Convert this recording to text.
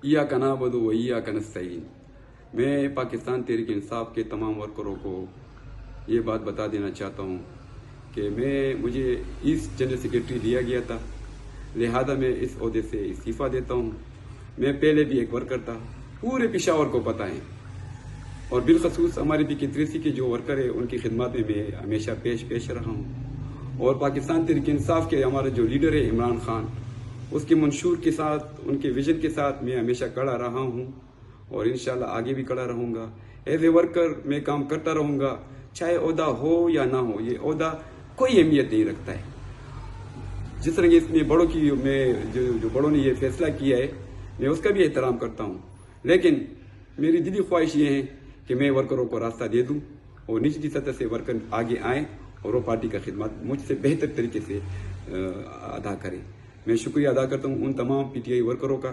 ایاک نعبد و ایاک نستعین۔ میں پاکستان تحریک انصاف کے تمام ورکروں کو یہ بات بتا دینا چاہتا ہوں کہ مجھے ایسٹ جنرل سیکرٹری دیا گیا تھا، لہذا میں اس عہدے سے استعفیٰ دیتا ہوں۔ میں پہلے بھی ایک ورکر تھا، پورے پشاور کو پتہ ہے، اور بالخصوص ہمارے PK-3C کے جو ورکر ہیں ان کی خدمات میں میں ہمیشہ پیش رہا ہوں، اور پاکستان تحریک انصاف کے ہمارا جو لیڈر ہے عمران خان، اس کے منشور کے ساتھ، ان کے ویژن کے ساتھ میں ہمیشہ کھڑا رہا ہوں، اور انشاءاللہ آگے بھی کھڑا رہوں گا۔ ایز اے ورکر میں کام کرتا رہوں گا، چاہے عہدہ ہو یا نہ ہو، یہ عہدہ کوئی اہمیت نہیں رکھتا ہے۔ جس طرح اس میں بڑوں کی جو بڑوں نے یہ فیصلہ کیا ہے، میں اس کا بھی احترام کرتا ہوں، لیکن میری دلی خواہش یہ ہے کہ میں ورکروں کو راستہ دے دوں اور نچلی سطح سے ورکر آگے آئیں اور وہ پارٹی کا خدمات مجھ سے بہتر طریقے سے ادا کریں۔ میں شکریہ ادا کرتا ہوں ان تمام PTI ورکروں کا